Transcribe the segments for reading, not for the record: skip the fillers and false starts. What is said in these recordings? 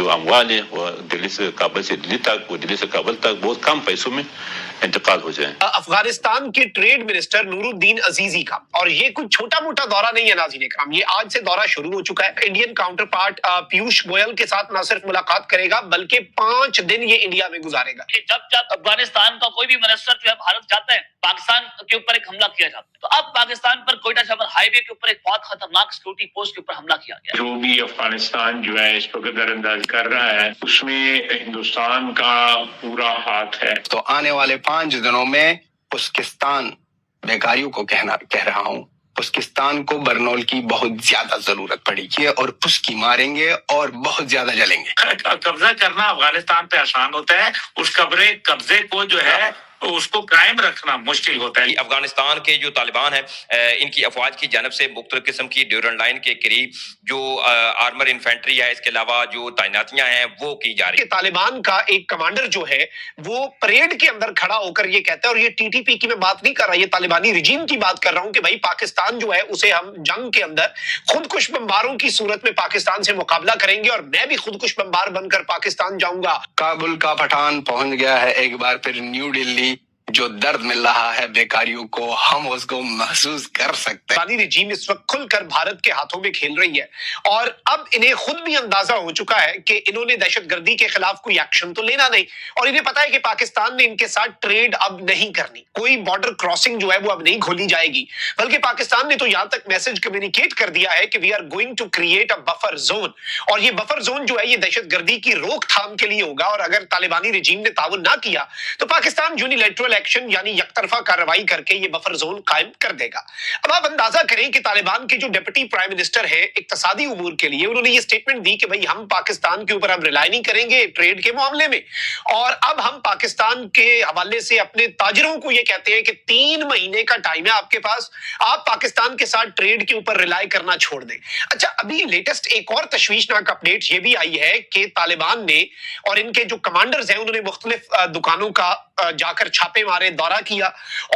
जो हमवाले वो दिल्ली से काबुल से दिल्ली तक, वो दिल्ली से काबुल तक बहुत कम पैसों में इंतकाल हो जाए। अफगानिस्तान के ट्रेड मिनिस्टर नूरुद्दीन अजीजी का, और ये कुछ छोटा मोटा दौरा नहीं है नाज़रीन इकराम, ये आज से दौरा शुरू हो चुका है। Indian counter part Piyush Goyal के साथ न सिर्फ मुलाकात करेगा बल्कि 5 दिन ये इंडिया में गुजारेगा। जब जब अफगानिस्तान का कोई भी मिनिस्टर जो है भारत जाता है, पाकिस्तान के ऊपर एक हमला किया जाता है। तो अब पाकिस्तान पर कोयटा शहर हाईवे के ऊपर एक बहुत खतरनाक सिक्योरिटी पोस्ट के ऊपर हमला किया गया। जो भी अफगानिस्तान जो है इस वक्त नजरअंदाज कर रहा है, उसमें हिंदुस्तान का पूरा हाथ है। तो आने वाले 5 दिनों में पुस्किस्तान बेकारियों को कह रहा हूँ, पुस्किस्तान को बरनौल की बहुत ज्यादा जरूरत पड़ेगी और पुस्की मारेंगे और बहुत ज्यादा जलेंगे। कब्जा करना अफगानिस्तान पे आसान होता है, उस कब्जे को जो है उसको कायम रखना मुश्किल होता है। अफगानिस्तान के जो तालिबान है, इनकी अफवाज की जानब से मुख्तलिफ किस्म की ड्यूरन लाइन के करीब जो आर्मर इन्फेंट्री है, इसके अलावा जो तैनातियां हैं वो की जा रही है। तालिबान का एक कमांडर जो है वो परेड के अंदर खड़ा होकर ये कहता है, और ये टीटीपी की मैं बात नहीं कर रहा, ये तालिबानी रिजीम की बात कर रहा हूं कि भाई पाकिस्तान जो है उसे हम जंग के अंदर खुदकुश बमबारों की सूरत में पाकिस्तान से मुकाबला करेंगे और मैं भी खुदकुश बमबार बनकर पाकिस्तान जाऊंगा। काबुल का पठान पहुंच गया है एक बार फिर न्यू दिल्ली। जो दर्द मिल रहा है बेकारियों को, हम उसको महसूस कर सकते हैं। पाकिस्तानी रिजीम इस वक्त खुलकर भारत के हाथों में खेल रही है और अब इन्हें खुद भी अंदाजा हो चुका है कि इन्होंने दहशतगर्दी के खिलाफ कोई एक्शन तो लेना नहीं, और इन्हें पता है कि पाकिस्तान ने इनके साथ ट्रेड अब नहीं करनी, कोई बॉर्डर क्रॉसिंग जो है वो अब नहीं खोली जाएगी, बल्कि पाकिस्तान ने तो यहां तक मैसेज कम्युनिकेट कर दिया है कि we are going to create a buffer zone, और ये बफर जोन जो है ये दहशतगर्दी की रोकथाम के लिए होगा, और अगर तालिबानी रिजीम ने ताउन ना किया तो पाकिस्तान यूनिलैटरल एक्शन यानी यकतरफा कार्रवाई करके ये बफर जोन कायम कर देगा। अब आप अंदाजा करें कि तालिबान के जो डिप्टी प्राइम मिनिस्टर है इक्तसादी उमूर के लिए, उन्होंने ये स्टेटमेंट दी कि भाई हम पाकिस्तान के ऊपर अब रिलाई नहीं करेंगे ट्रेड के मामले में, और अब हम पाकिस्तान के हवाले से अपने ताजरों को ये कहते हैं कि 3 महीने का टाइम है आपके पास, आप पाकिस्तान के साथ ट्रेड के ऊपर रिलाई करना छोड़ दें। अच्छा, अभी लेटेस्ट एक और तशवीशनाक अपडेट ये भी आई है कि तालिबान ने और इनके जो कमांडर्स हैं उन्होंने मुख्तलिफ दुकानों का जाकर छापे मारे, दौरा किया,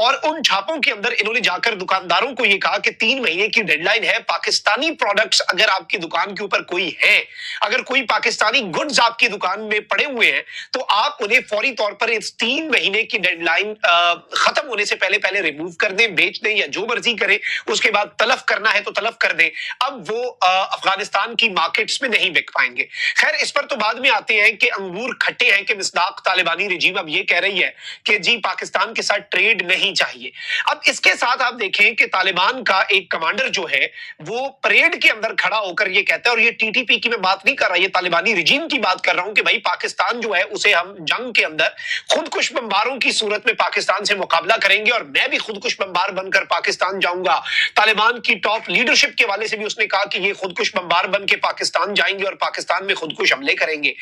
और उन छापों के अंदर इन्होंने जाकर दुकानदारों को यह कहा कि 3 महीने की डेडलाइन है, पाकिस्तानी प्रोडक्ट्स अगर आपकी दुकान के ऊपर कोई है, अगर कोई पाकिस्तानी गुड्स आपकी दुकान में पड़े हुए हैं तो आप उन्हें फौरी तौर पर इस 3 महीने की डेडलाइन खत्म होने से पहले पहले रिमूव कर दें, बेच दें या जो मर्जी करें, उसके बाद तलफ करना है तो तलफ कर दें। अब वो अफगानिस्तान की मार्केट्स में नहीं बिक पाएंगे। खैर, इस पर तो बाद में आते हैं कि अंगूर खट्टे हैं कि मिसदाक तालिबानी रिजीम अब ये कह रही है कि जी पाकिस्तान के साथ ट्रेड नहीं चाहिए। अब इसके साथ आप देखें कि तालिबान का एक कमांडर जो है वो परेड के अंदर खड़ा होकर ये कहता है, और ये टीटीपी की मैं बात नहीं कर रहा, ये तालिबानी रिजीम की बात कर रहा हूं कि भाई पाकिस्तान जो है उसे हम जंग के अंदर खुदकुश बमबारों की सूरत में पाकिस्तान से मुकाबला करेंगे और मैं भी खुदकुश बमबार बनकर पाकिस्तान जाऊंगा। तालिबान की टॉप लीडरशिप के वाले से भी उसने कहा कि ये खुदकुश बमबार बन के पाकिस्तान जाएंगे और पाकिस्तान में खुदकुश हमले करेंगे।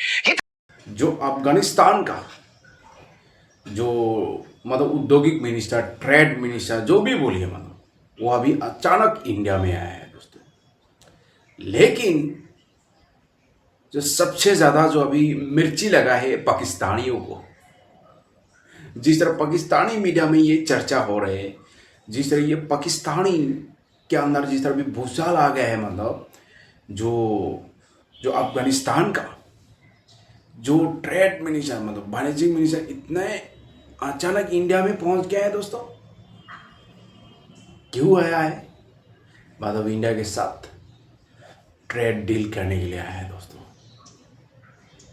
जो अफगानिस्तान का जो मतलब औद्योगिक मिनिस्टर, ट्रेड मिनिस्टर, जो भी बोलिए, मतलब वो अभी अचानक इंडिया में आया है दोस्तों। लेकिन जो सबसे ज़्यादा जो अभी मिर्ची लगा है पाकिस्तानियों को, जिस तरह पाकिस्तानी मीडिया में ये चर्चा हो रहे है, जिस तरह ये पाकिस्तानी के अंदर जिस तरह भी भूसाल आ गया है, मतलब जो अफगानिस्तान का जो ट्रेड मिनिस्टर, मतलब वाणिज्यिक मिनिस्टर इतने अचानक इंडिया में पहुंच गया है दोस्तों। क्यों आया है? मतलब इंडिया के साथ ट्रेड डील करने के लिए आया है दोस्तों।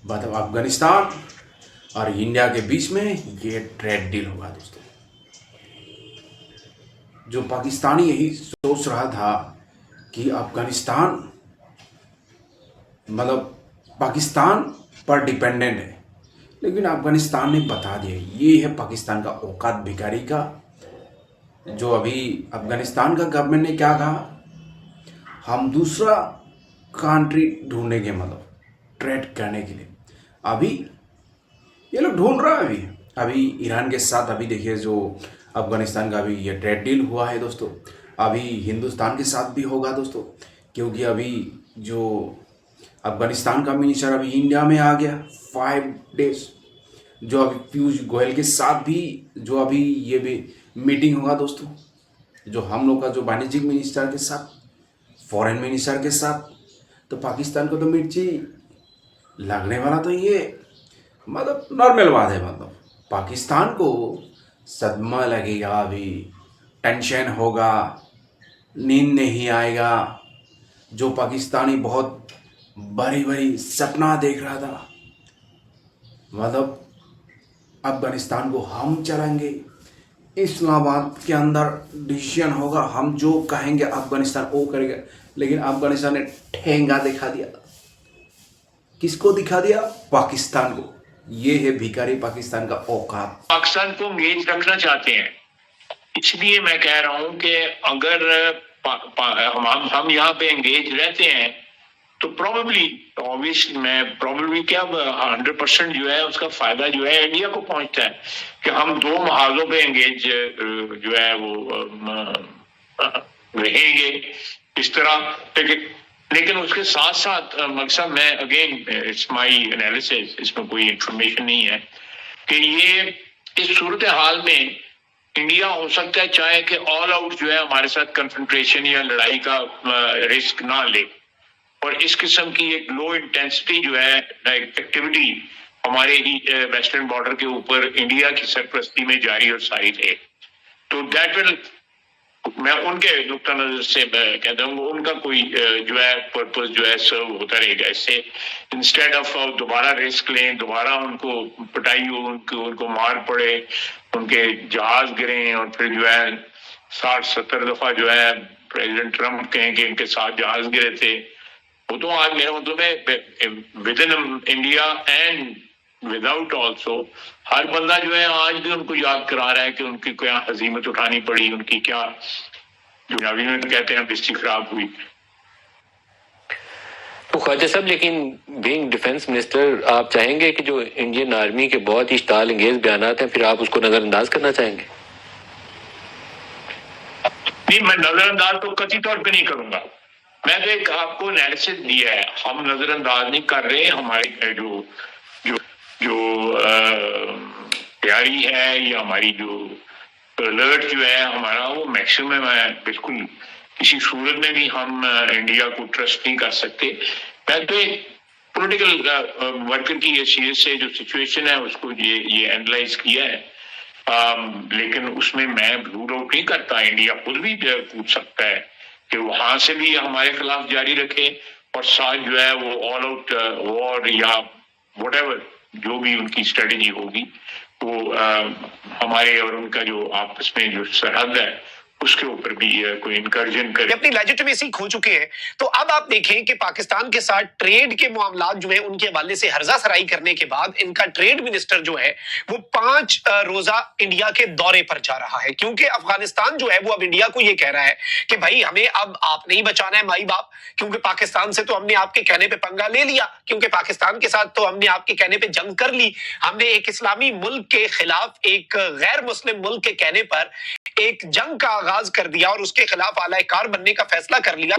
मतलब अफगानिस्तान और इंडिया के बीच में ये ट्रेड डील होगा दोस्तों। जो पाकिस्तानी यही सोच रहा था कि अफगानिस्तान मतलब पाकिस्तान पर डिपेंडेंट है, लेकिन अफगानिस्तान ने बता दिया ये है पाकिस्तान का औकात भिखारी का। जो अभी अफगानिस्तान का गवर्नमेंट ने क्या कहा, हम दूसरा कंट्री ढूंढेंगे मतलब ट्रेड करने के लिए। अभी ये लोग ढूंढ रहा है अभी ईरान के साथ। अभी देखिए जो अफगानिस्तान का अभी ये ट्रेड डील हुआ है दोस्तों, अभी हिंदुस्तान के साथ भी होगा दोस्तों, क्योंकि अभी जो अफगानिस्तान का मिनिस्टर अभी इंडिया में आ गया 5 डेज। जो अभी पीयूष गोयल के साथ भी जो अभी ये भी मीटिंग होगा दोस्तों, जो हम लोग का जो वाणिज्यिक मिनिस्टर के साथ, फॉरेन मिनिस्टर के साथ। तो पाकिस्तान को तो मिर्ची लगने वाला तो ये मतलब नॉर्मल बात है। मतलब पाकिस्तान को सदमा लगेगा, अभी टेंशन होगा, नींद नहीं आएगा। जो पाकिस्तानी बहुत बड़ी बड़ी सपना देख रहा था, मतलब अफगानिस्तान को हम चलाएंगे, इस्लामाबाद के अंदर डिसीजन होगा, हम जो कहेंगे अफगानिस्तान वो करेगा। लेकिन अफगानिस्तान ने ठेंगा दिखा दिया। किसको दिखा दिया? पाकिस्तान को। ये है भिखारी पाकिस्तान का औकात। पाकिस्तान को एंगेज रखना चाहते हैं, इसलिए मैं कह रहा हूं कि अगर हम यहाँ पे एंगेज रहते हैं तो प्रोबेबली ऑब्वियसली मैं प्रोबेबली क्या 100% जो है उसका फायदा जो है इंडिया को पहुंचता है कि हम दो महाजों पे एंगेज जो है वो रहेंगे इस तरह। लेकिन उसके साथ साथ मकसद मैं अगेन इट्स माय एनालिसिस, इसमें कोई इंफॉर्मेशन नहीं है कि ये इस सूरत हाल में इंडिया हो सकता है चाहे कि ऑल आउट जो है हमारे साथ कन्फ्रंट्रेशन या लड़ाई का रिस्क ना ले, और इस किस्म की एक लो इंटेंसिटी जो है एक्टिविटी हमारे ही वेस्टर्न बॉर्डर के ऊपर इंडिया की सरपरस्ती में जारी और सारी है। तो दैट विल, मैं उनके नुक्ता नजर से मैं कहता हूँ उनका कोई जो है पर्पस जो है सर्व होता रहेगा इससे। इंस्टेड ऑफ दोबारा रिस्क लें, दोबारा उनको पिटाई हो, उनको मार पड़े, उनके जहाज गिरे और फिर जो है 60-70 दफा जो है प्रेसिडेंट ट्रम्प कहें कि इनके साथ जहाज गिरे थे। वो तो आज मेरा मतलब है within India and without also हर बंदा जो है आज भी उनको याद करा रहा है कि उनकी क्या हजीमत उठानी पड़ी, उनकी क्या दुनियावी में कहते हैं बिस्ती खराब हुई। तो ख्वाजा साहब, लेकिन बीइंग डिफेंस मिनिस्टर आप चाहेंगे कि जो इंडियन आर्मी के बहुत ही इश्ताल अंगेज बयानात हैं फिर आप उसको नजरअंदाज करना चाहेंगे? नहीं, मैं नजरअंदाज तो कतई तौर पे नहीं करूंगा। मैं तो एक आपको एनालिसिस दिया है, हम नजरअंदाज नहीं कर रहे। हमारी जो जो जो तैयारी है या हमारी जो अलर्ट जो है हमारा वो मैक्सिमम है। बिल्कुल किसी सूरत में भी हम इंडिया को ट्रस्ट नहीं कर सकते। मैं तो एक पॉलिटिकल वर्कर की हैसियत से जो सिचुएशन है उसको ये एनालाइज किया है, लेकिन उसमें मैं रूल आउट नहीं करता। इंडिया खुद भी पूछ सकता है कि वहां से भी हमारे खिलाफ जारी रखे और साथ जो है वो ऑल आउट वॉर या व्हाटएवर जो भी उनकी स्ट्रेटेजी होगी वो हमारे और उनका जो आपस में जो सरहद है उसके ऊपर भी कोई इनकर्जन करे। अपनी लेजिटिमेसी खो चुके हैं। तो अब आप देखें कि पाकिस्तान के साथ ट्रेड के मामलात जो है उनके हवाले से हर्जा सराई करने के बाद इनका ट्रेड मिनिस्टर जो है वो 5 रोजा इंडिया के दौरे पर जा रहा है, क्योंकि अफगानिस्तान जो है वो अब इंडिया को ये कह रहा है कि भाई हमें अब आप नहीं बचाना है माई बाप, क्योंकि पाकिस्तान से तो हमने आपके कहने पे पंगा ले लिया, क्योंकि पाकिस्तान के साथ तो हमने आपके कहने पे जंग कर ली। हमने एक इस्लामी मुल्क के खिलाफ एक गैर मुस्लिम मुल्क के कहने पर एक जंग का आगाज कर दिया और उसके खिलाफ आलाकार बनने का फैसला कर लिया।